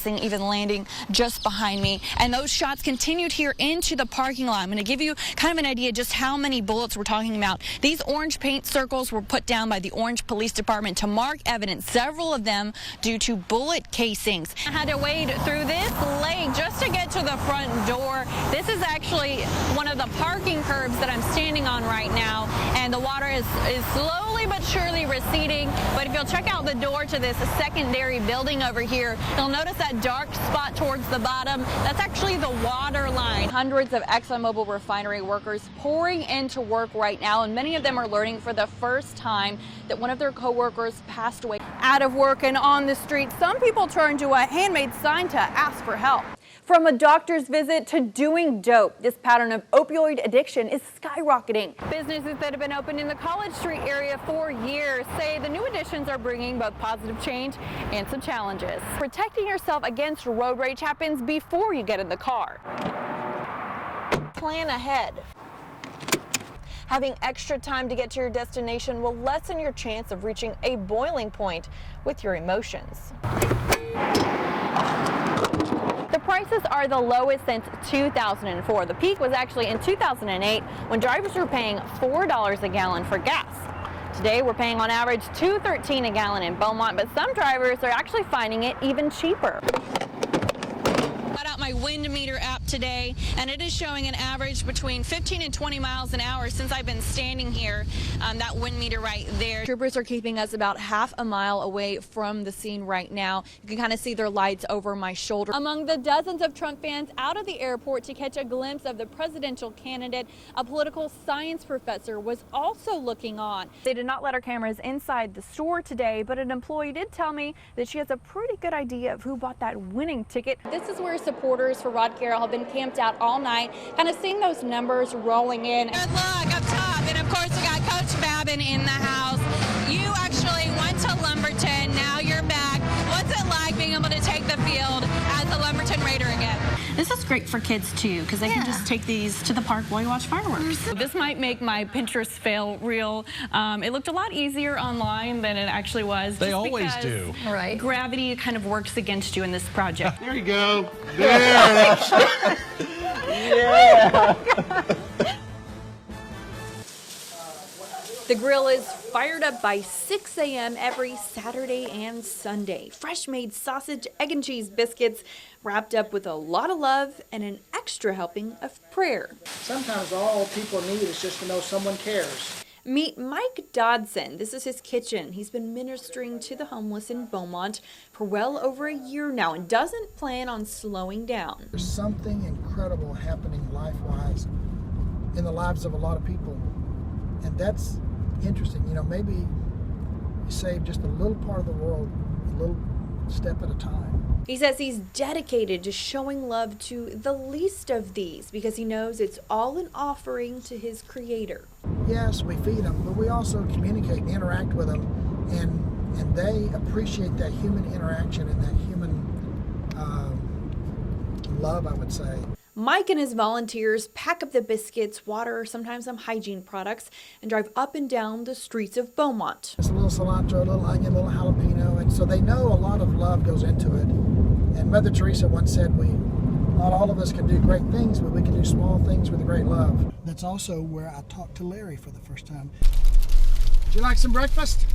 casing even landing just behind me. And those shots continued here into the parking lot. I'm going to give you kind of an idea just how many bullets we're talking about. These orange paint circles were put down by the Orange Police Department to mark evidence, several of them due to bullet casings. I had to wade through this lake just to get to the front door. This is actually one of the parking curbs that I'm standing on right now, and the water is slowly but surely receding. But if you'll check out the door to this secondary building over here, you'll notice that dark spot towards the bottom. That's actually the water line. Hundreds of ExxonMobil refinery workers pouring into work right now, and many of them are learning for the first time that one of their co-workers passed away. Out of work and on the street, some people turn to a handmade sign to ask for help. From a doctor's visit to doing dope, this pattern of opioid addiction is skyrocketing. Businesses that have been open in the College Street area for years say the new additions are bringing both positive change and some challenges. Protecting yourself against road rage happens before you get in the car. Plan ahead. Having extra time to get to your destination will lessen your chance of reaching a boiling point with your emotions. The prices are the lowest since 2004. The peak was actually in 2008 when drivers were paying $4 a gallon for gas. Today we're paying on average $2.13 a gallon in Beaumont, but some drivers are actually finding it even cheaper. Got out my wind meter app today, and it is showing an average between 15 and 20 miles an hour since I've been standing here. That wind meter right there. Troopers are keeping us about half a mile away from the scene right now. You can kind of see their lights over my shoulder. Among the dozens of Trump fans out of the airport to catch a glimpse of the presidential candidate, a political science professor was also looking on. They did not let our cameras inside the store today, but an employee did tell me that she has a pretty good idea of who bought that winning ticket. This is where supporters for Rod Carroll have been camped out all night, kind of seeing those numbers rolling in. Good luck up top, and of course we got Coach Babin in the house. You actually went to Lumberton, now you're back. What's it like being able to take the field as a Lumberton Raider again? This is great for kids too, because they can just take these to the park while you watch fireworks. This might make my Pinterest fail real. It looked a lot easier online than it actually was. They always do. Right. Gravity kind of works against you in this project. There you go. There. Yeah. The grill is fired up by 6 a.m. every Saturday and Sunday. Fresh-made sausage, egg and cheese biscuits wrapped up with a lot of love and an extra helping of prayer. Sometimes all people need is just to know someone cares. Meet Mike Dodson. This is his kitchen. He's been ministering to the homeless in Beaumont for well over a year now and doesn't plan on slowing down. There's something incredible happening life-wise in the lives of a lot of people, and that's interesting. You know, maybe you save just a little part of the world, a little step at a time. He says he's dedicated to showing love to the least of these because he knows it's all an offering to his Creator. Yes, we feed them, but we also communicate and interact with them, and they appreciate that human interaction and that human love, I would say. Mike and his volunteers pack up the biscuits, water, sometimes some hygiene products, and drive up and down the streets of Beaumont. It's a little cilantro, a little onion, a little jalapeno, and so they know a lot of love goes into it. And Mother Teresa once said, not all of us can do great things, but we can do small things with great love. That's also where I talked to Larry for the first time. Would you like some breakfast?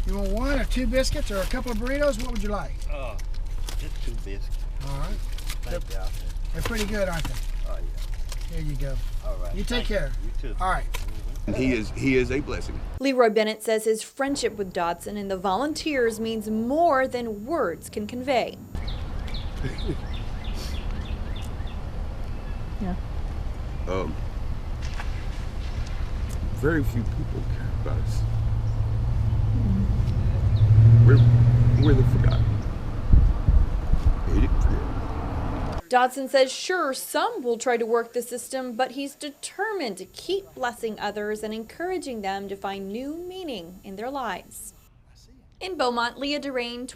You want one or two biscuits or a couple of burritos? What would you like? Just 2 biscuits. All right. Thank you. They're pretty good, aren't they? Oh, yeah. Here you go. All right. You take care. You too. All right. And he is a blessing. Leroy Bennett says his friendship with Dodson and the volunteers means more than words can convey. Yeah. Very few people care about us. We're the forgotten. Hated, forget. Dodson says sure, some will try to work the system, but he's determined to keep blessing others and encouraging them to find new meaning in their lives. In Beaumont, Leah Durain,